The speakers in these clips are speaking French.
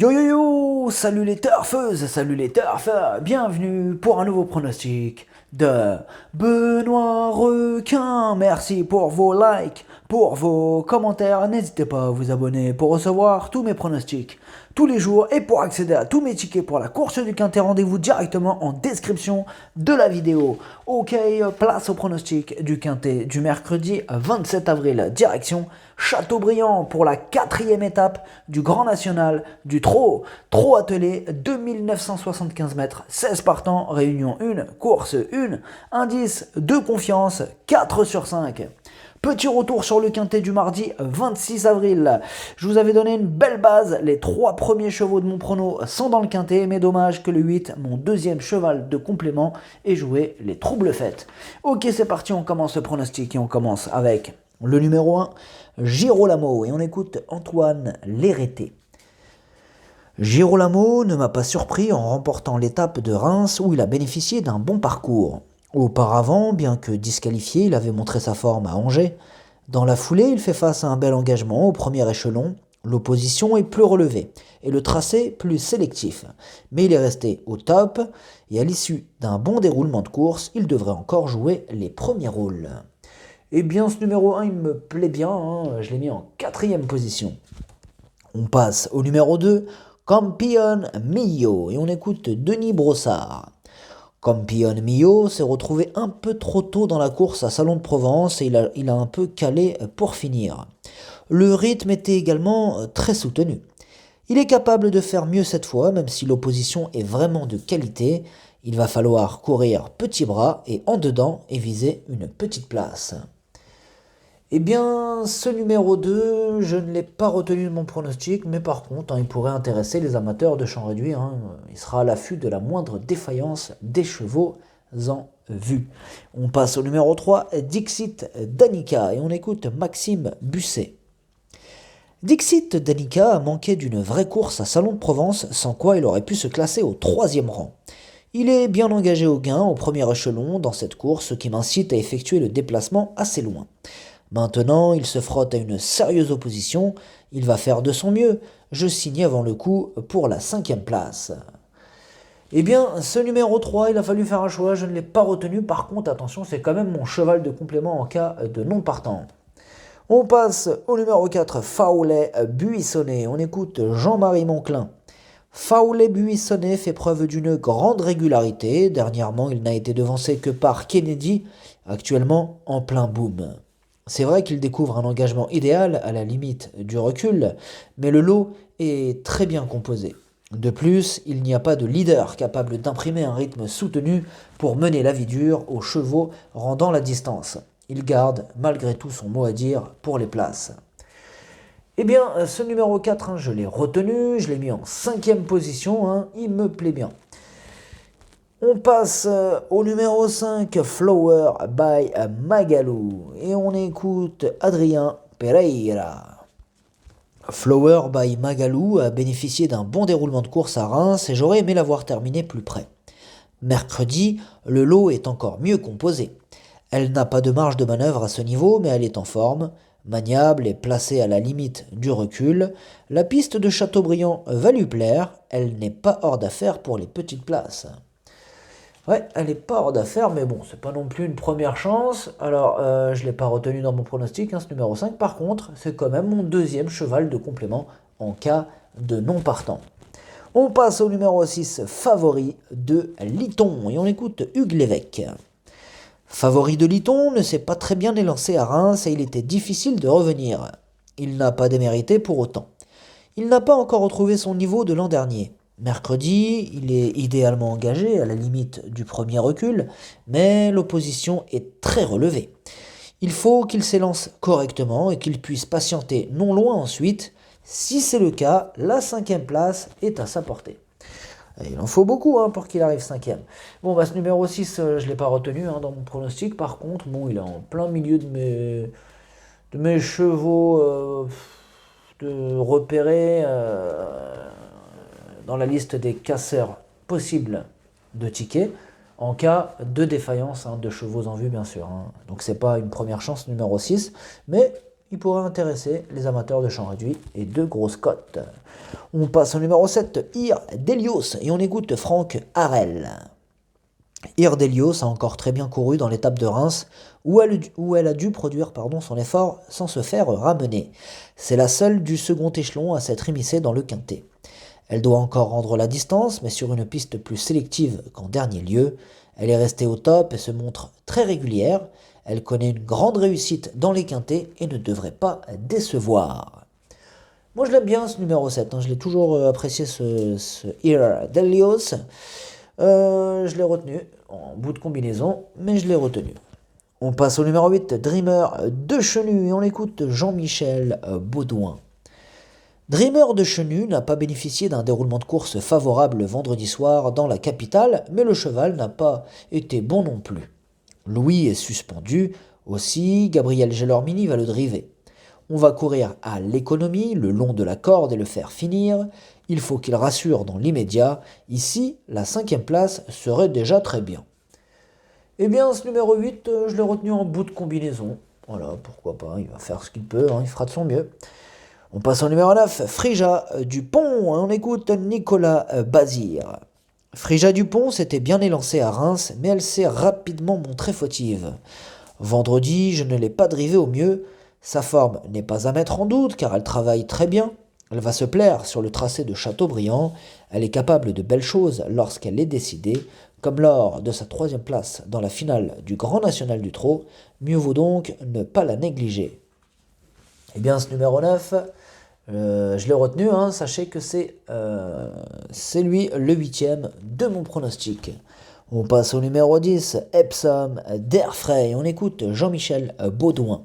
Yo yo yo, salut les turfeuses, salut les turfeurs, bienvenue pour un nouveau pronostic de Benoît Requin. Merci pour vos likes, pour vos commentaires, n'hésitez pas à vous abonner pour recevoir tous mes pronostics tous les jours et pour accéder à tous mes tickets pour la course du Quintet, rendez-vous directement en description de la vidéo. Ok, place au pronostic du Quintet du mercredi 27 avril, direction Châteaubriand pour la 4e étape du Grand National du Trot attelé, 2975 mètres, 16 partants, réunion 1, course 1, indice de confiance 4 sur 5. Petit retour sur le Quintet du mardi 26 avril. Je vous avais donné une belle base. Les 3 premiers chevaux de mon prono sont dans le Quintet, mais dommage que le 8, mon deuxième cheval de complément, ait joué les troubles fêtes. Ok, c'est parti, on commence le pronostic et on commence avec le numéro 1, Girolamo. Et on écoute Antoine Lérété. Girolamo ne m'a pas surpris en remportant l'étape de Reims où il a bénéficié d'un bon parcours. Auparavant, bien que disqualifié, il avait montré sa forme à Angers. Dans la foulée, il fait face à un bel engagement au premier échelon. L'opposition est plus relevée et le tracé plus sélectif. Mais il est resté au top et à l'issue d'un bon déroulement de course, il devrait encore jouer les premiers rôles. Eh bien, ce numéro 1, il me plaît bien, je l'ai mis en 4e position. On passe au numéro 2, Campion Mio, et on écoute Denis Brossard. Campion Mio s'est retrouvé un peu trop tôt dans la course à Salon de Provence et il a un peu calé pour finir. Le rythme était également très soutenu. Il est capable de faire mieux cette fois, même si l'opposition est vraiment de qualité. Il va falloir courir petit bras et en dedans et viser une petite place. Eh bien, ce numéro 2, je ne l'ai pas retenu de mon pronostic, mais par contre, il pourrait intéresser les amateurs de champ réduit. Il sera à l'affût de la moindre défaillance des chevaux en vue. On passe au numéro 3, Dixit Danica, et on écoute Maxime Busset. Dixit Danica a manqué d'une vraie course à Salon de Provence, sans quoi il aurait pu se classer au 3e rang. Il est bien engagé au gain, au premier échelon, dans cette course, ce qui m'incite à effectuer le déplacement assez loin. Maintenant, il se frotte à une sérieuse opposition, il va faire de son mieux, je signe avant le coup pour la 5e place. Eh bien, ce numéro 3, il a fallu faire un choix, je ne l'ai pas retenu, par contre, attention, c'est quand même mon cheval de complément en cas de non partant. On passe au numéro 4, Faulet Buissonnet, on écoute Jean-Marie Monclin. Faulet Buissonnet fait preuve d'une grande régularité, dernièrement il n'a été devancé que par Kennedy, actuellement en plein boom. C'est vrai qu'il découvre un engagement idéal à la limite du recul, mais le lot est très bien composé. De plus, il n'y a pas de leader capable d'imprimer un rythme soutenu pour mener la vie dure aux chevaux rendant la distance. Il garde malgré tout son mot à dire pour les places. Eh bien, ce numéro 4, je l'ai retenu, je l'ai mis en 5e position, il me plaît bien. On passe au numéro 5, Flower by Magalou, et on écoute Adrien Pereira. Flower by Magalou a bénéficié d'un bon déroulement de course à Reims et j'aurais aimé l'avoir terminé plus près. Mercredi, le lot est encore mieux composé. Elle n'a pas de marge de manœuvre à ce niveau, mais elle est en forme, maniable et placée à la limite du recul. La piste de Châteaubriand va lui plaire, elle n'est pas hors d'affaire pour les petites places. Ouais, elle n'est pas hors d'affaire, mais bon, c'est pas non plus une première chance. Alors, je ne l'ai pas retenu dans mon pronostic, ce numéro 5. Par contre, c'est quand même mon deuxième cheval de complément en cas de non partant. On passe au numéro 6, Favori de Liton, et on écoute Hugues Lévesque. Favori de Liton ne s'est pas très bien élancé à Reims et il était difficile de revenir. Il n'a pas démérité pour autant. Il n'a pas encore retrouvé son niveau de l'an dernier. Mercredi, il est idéalement engagé à la limite du premier recul, mais l'opposition est très relevée. Il faut qu'il s'élance correctement et qu'il puisse patienter non loin ensuite. Si c'est le cas, la 5e place est à sa portée. Il en faut beaucoup pour qu'il arrive 5e. Bon, ce numéro 6, je ne l'ai pas retenu dans mon pronostic. Par contre, il est en plein milieu de mes chevaux de repérer dans la liste des casseurs possibles de tickets en cas de défaillance de chevaux en vue, bien sûr. Donc c'est pas une première chance numéro 6, mais il pourrait intéresser les amateurs de champ réduit et de grosses cotes. On passe au numéro 7, Ir Delios, et on écoute Franck Harel. Ir Delios a encore très bien couru dans l'étape de Reims, où elle a dû produire son effort sans se faire ramener. C'est la seule du second échelon à s'être immiscée dans le quintet. Elle doit encore rendre la distance, mais sur une piste plus sélective qu'en dernier lieu. Elle est restée au top et se montre très régulière. Elle connaît une grande réussite dans les quintets et ne devrait pas décevoir. Moi je l'aime bien ce numéro 7, je l'ai toujours apprécié ce Ir Delios. Je l'ai retenu en bout de combinaison, mais je l'ai retenu. On passe au numéro 8, Dreamer de Chenu, et on écoute Jean-Michel Baudouin. Dreamer de Chenu n'a pas bénéficié d'un déroulement de course favorable vendredi soir dans la capitale, mais le cheval n'a pas été bon non plus. Louis est suspendu, aussi Gabriel Gelormini va le driver. On va courir à l'économie, le long de la corde et le faire finir. Il faut qu'il rassure dans l'immédiat. Ici, la 5e place serait déjà très bien. Eh bien, ce numéro 8, je l'ai retenu en bout de combinaison. Voilà, pourquoi pas, il va faire ce qu'il peut, il fera de son mieux. On passe au numéro 9, Frija Dupont, et on écoute Nicolas Bazir. Frija Dupont s'était bien élancée à Reims, mais elle s'est rapidement montrée fautive. Vendredi, je ne l'ai pas drivée au mieux. Sa forme n'est pas à mettre en doute, car elle travaille très bien. Elle va se plaire sur le tracé de Châteaubriand. Elle est capable de belles choses lorsqu'elle est décidée, comme lors de sa 3e place dans la finale du Grand National du Trot. Mieux vaut donc ne pas la négliger. Eh bien, ce numéro 9, je l'ai retenu, sachez que c'est lui le 8e de mon pronostic. On passe au numéro 10, Epsom d'Airfray. On écoute Jean-Michel Baudouin.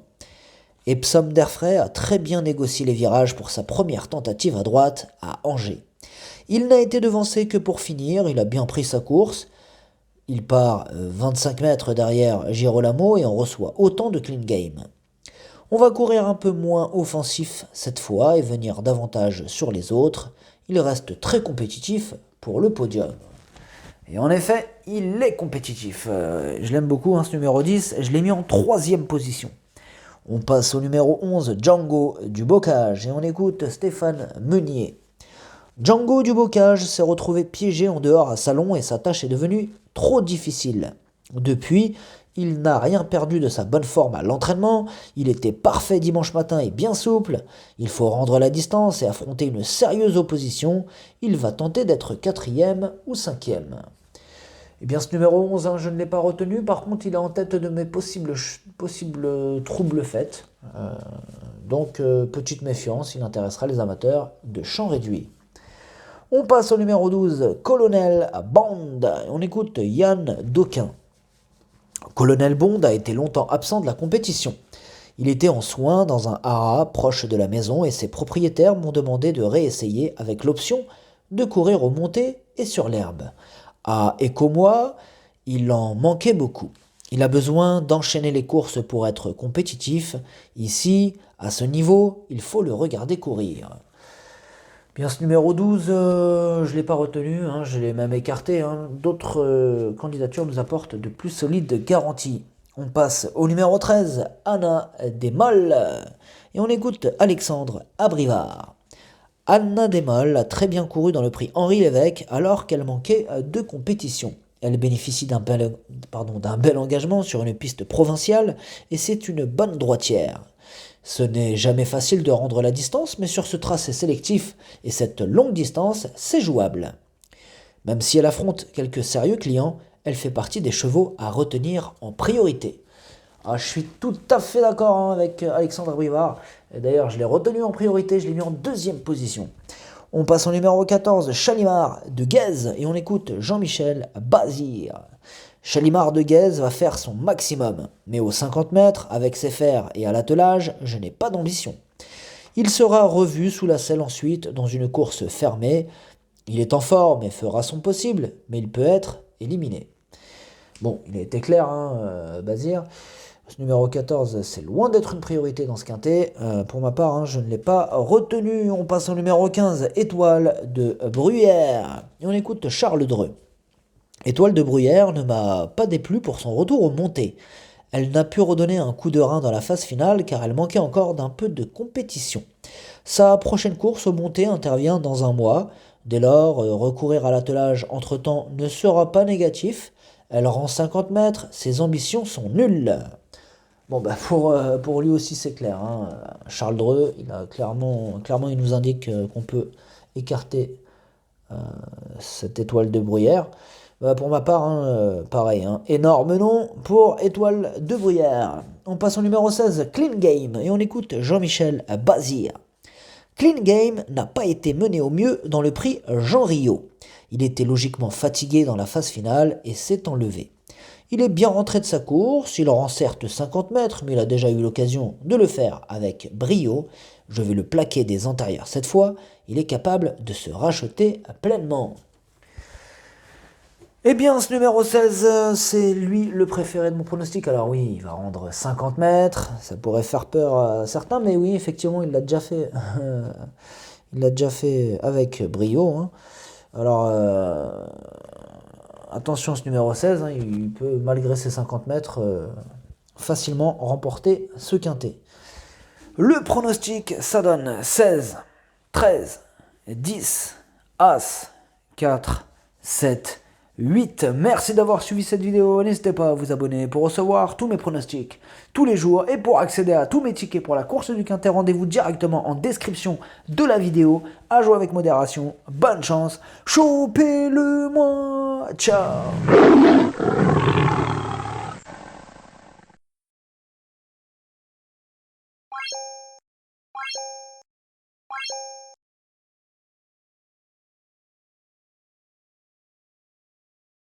Epsom d'Airfray a très bien négocié les virages pour sa première tentative à droite à Angers. Il n'a été devancé que pour finir, il a bien pris sa course. Il part 25 mètres derrière Girolamo et en reçoit autant de clean game. On va courir un peu moins offensif cette fois et venir davantage sur les autres. Il reste très compétitif pour le podium. Et en effet, il est compétitif. Je l'aime beaucoup, ce numéro 10. Je l'ai mis en 3e position. On passe au numéro 11, Django du Bocage, et on écoute Stéphane Meunier. Django du Bocage s'est retrouvé piégé en dehors à Salon et sa tâche est devenue trop difficile. Depuis, il n'a rien perdu de sa bonne forme à l'entraînement, il était parfait dimanche matin et bien souple, il faut rendre la distance et affronter une sérieuse opposition, il va tenter d'être 4e ou 5e. Eh bien ce numéro 11, je ne l'ai pas retenu, par contre il est en tête de mes possibles troubles faits, donc petite méfiance, il intéressera les amateurs de champ réduit. On passe au numéro 12, Colonel Bond, on écoute Yann Dauquin. Colonel Bond a été longtemps absent de la compétition. Il était en soins dans un haras proche de la maison et ses propriétaires m'ont demandé de réessayer avec l'option de courir aux montées et sur l'herbe. À Écomois, il en manquait beaucoup. Il a besoin d'enchaîner les courses pour être compétitif. Ici, à ce niveau, il faut le regarder courir. Bien, ce numéro 12, je ne l'ai pas retenu, je l'ai même écarté. D'autres candidatures nous apportent de plus solides garanties. On passe au numéro 13, Anna Desmolles, et on écoute Alexandre Abrivard. Anna Desmolles a très bien couru dans le prix Henri Lévesque alors qu'elle manquait de compétition. Elle bénéficie d'un bel engagement sur une piste provinciale et c'est une bonne droitière. Ce n'est jamais facile de rendre la distance, mais sur ce tracé sélectif et cette longue distance, c'est jouable. Même si elle affronte quelques sérieux clients, elle fait partie des chevaux à retenir en priorité. Je suis tout à fait d'accord avec Alexandre Abrivard. D'ailleurs, je l'ai retenu en priorité, je l'ai mis en 2e position. On passe au numéro 14, Chalimard de Guèze, et on écoute Jean-Michel Bazir. Chalimard de Guèze va faire son maximum, mais aux 50 mètres, avec ses fers et à l'attelage, je n'ai pas d'ambition. Il sera revu sous la selle ensuite dans une course fermée. Il est en forme et fera son possible, mais il peut être éliminé. Bon, il a été clair, Bazir. Ce numéro 14, c'est loin d'être une priorité dans ce quintet. Pour ma part, je ne l'ai pas retenu. On passe au numéro 15, Étoile de Bruyère. Et on écoute Charles Dreux. Étoile de Bruyère ne m'a pas déplu pour son retour aux montées. Elle n'a pu redonner un coup de rein dans la phase finale car elle manquait encore d'un peu de compétition. Sa prochaine course au monté intervient dans un mois. Dès lors, recourir à l'attelage entre-temps ne sera pas négatif. Elle rend 50 mètres, ses ambitions sont nulles. Bon, bah pour lui aussi, c'est clair, hein. Charles Dreux, il a clairement, il nous indique qu'on peut écarter cette étoile de bruyère. Bah, pour ma part, hein, pareil, hein. Énorme nom pour étoile de bruyère. On passe au numéro 16, Clean Game, et on écoute Jean-Michel Bazir. Clean Game n'a pas été mené au mieux dans le prix Jean Rio. Il était logiquement fatigué dans la phase finale et s'est enlevé. Il est bien rentré de sa course, il rend certes 50 mètres, mais il a déjà eu l'occasion de le faire avec brio. Je vais le plaquer des antérieurs cette fois, il est capable de se racheter pleinement. Eh bien, ce numéro 16, c'est lui le préféré de mon pronostic. Alors oui, il va rendre 50 mètres, ça pourrait faire peur à certains, mais oui, effectivement, il l'a déjà fait. Il l'a déjà fait avec brio, hein. Alors, attention, ce numéro 16, hein, il peut, malgré ses 50 mètres, facilement remporter ce quintet. Le pronostic, ça donne 16, 13, 10, As, 4, 7, 8. Merci d'avoir suivi cette vidéo. N'hésitez pas à vous abonner pour recevoir tous mes pronostics tous les jours. Et pour accéder à tous mes tickets pour la course du quintet, rendez-vous directement en description de la vidéo. À jouer avec modération. Bonne chance. Chopez-le moi. Ciao.